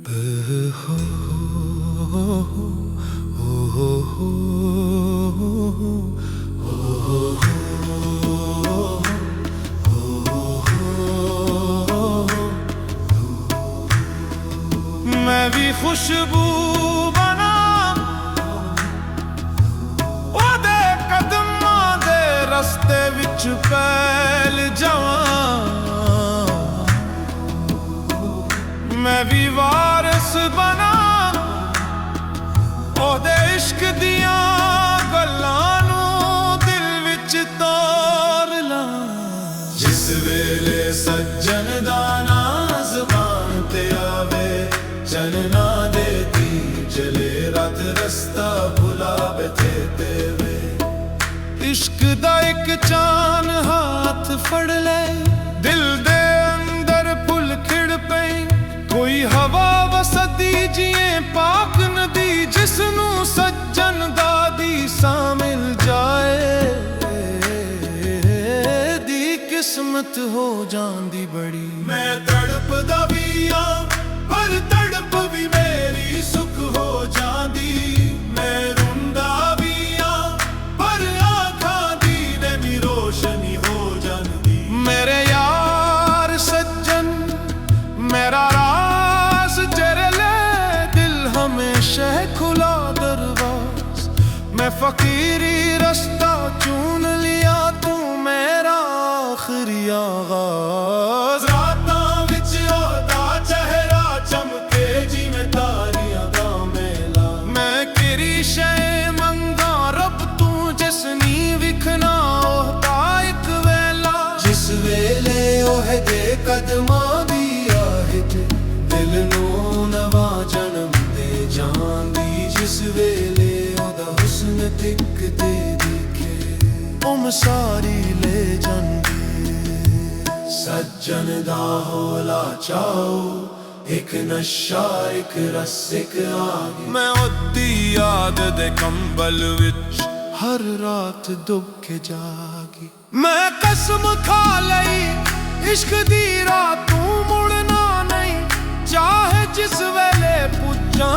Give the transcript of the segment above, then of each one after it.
मैं भी खुशबू बना ओदे कदमां दे रस्ते विच फैल जावां। मैं भी वारिस बना ओदे इश्क दियां गल्लां नूं दिल विच तोर लां। जिस वेले सज्जन दा नां ज़बान ते आवे चलना देती चले रात रस्ता भुलावे ते वे। इश्क दा एक चान हाथ फड़ ले दिल दे अंदर फुल खिड़ पई। कोई हवा वसदी जिए पाक नदी जिसनू सज्जन दा दीसा मिल जाए। दी किस्मत हो जांदी बड़ी। मैं तड़पदा भी आं पर तड़प भी मेरी सुख हो जांदी। मैं रुंदा भी आं पर आँखां दी ने भी रोशनी हो जांदी। मेरे यार सज्जन मेरा राज तेरे ले दिल हमेशा खुला दरवाज। मैं फकीरी रास्ता चुन लिया तू मेरा आखिरी आगाज। कदमां दी आहट दिल नूं नवा जन्म दे जांदी। जिस वेले ओदा हुस्न दिखदे दिखे सारी ले जांदी। सज्जन दा होला चाओ एक नशा एक रस एक आग। मैं ओदी याद दे कंबल विच हर रात दुब के जागी। मैं कसम खा लई इश्क दी रातों मुड़ना नहीं। चाहे जिस वेले पुज्जा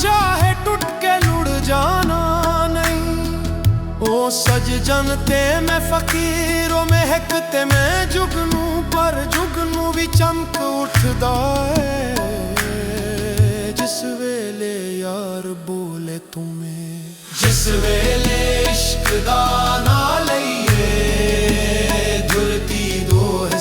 चाहे टुट के लुढ़ जाना नहीं। ओ सजन ते मैं फकीर ओ महक ते मैं जुगनू पर जुगनू भी चमक उठदा है। जिस वेले यार बोले तुम्हें जिस वेले इश्क दा ना लईए धुलती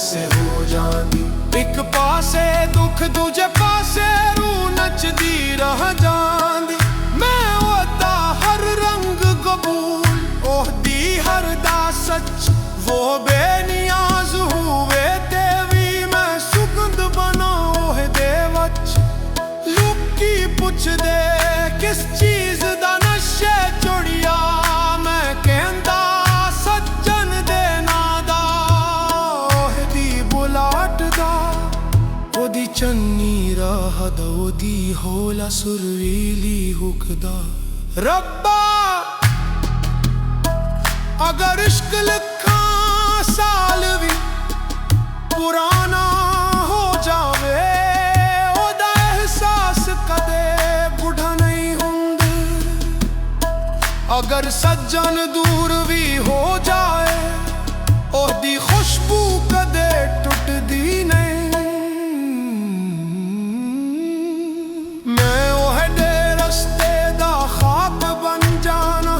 से हो जांदी। एक पासे दुख दूजे पासे रू नचदी रह जांदी। मैं ओदा हर रंग कबूल ओहदी हर दा सच वो बेनियाज हुए ते भी मैं सुगंध बना ओहदे वच। लुकी पुछ दे किस चीज दा नशे चढ़िया मैं कहंदा सज्जन दे नादा ओदी चन्नी राह दा ओदी होला सुरवीली हुकदा। रब्बा अगर इश्क लिखा साल भी पुराना हो जावे ओदा एहसास कदे बुढ़ा नहीं हुंदा। अगर सज्जन दूर भी हो जाए ओदी खुशबू कदे टुटदी नहीं। मैं ओहदे रस्ते दा खाब बन जाना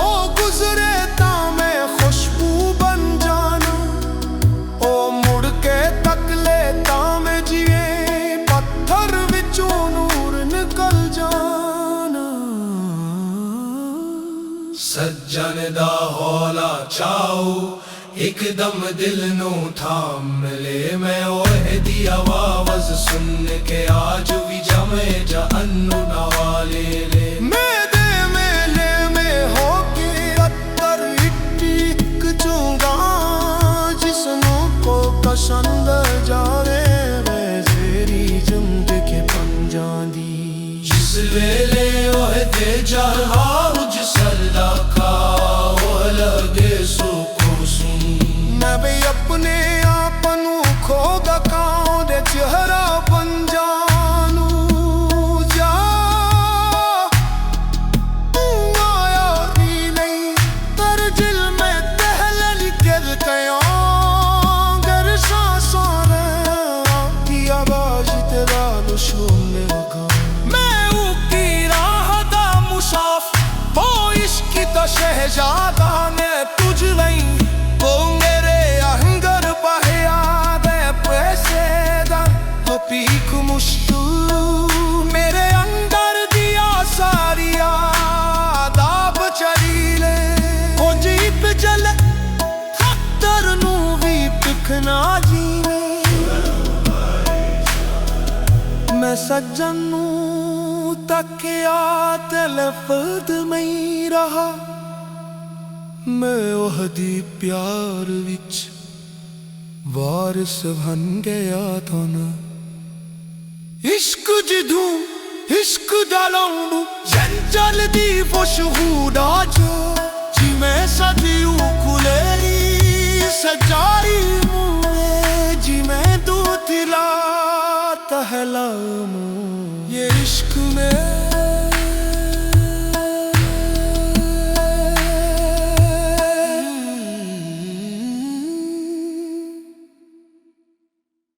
ओ गुजरे तां मैं खुशबू बन जाना। ओ मुड़ के तक ले तां मैं जिए पत्थर विचों नूर निकल जाना। सज्जन दा होला चाओ एकदम दिल नू थाम ले। मैं ओहदी आवाज़ सुन के आज भी जमे जहन्नु नवाले ले। मेरे मेले में हो के अत्तर इट्टिक चूंगा जिसनों को पसंद जावे मैं तेरी जमद के बन जांदी। जिस वेले ओहदे जहाज सल्ला खा ओह लगे सुख मैं भी अपने आप नू खो दा कां दे चेहरा बन जानू। शहजादा ने तुझ नहीं वो मेरे अंगर बहया दे पैसे दा हो पीक मुश्तू मेरे अंदर दिया सारिया दाब चलीले हो जीप जले खतर नू भी पिखना जीवे मैं सज्जन नू तकिया ते लफ्ज़ में ही रहा मैं ओहदी प्यार विच वारिस बन गया था ना इश्क जिधू इश्क डालू जंजल दी फशहूदा जो जिमें सदियों कुलेरी सजाई मुए जिमें दू तिला तहला ये इश्क में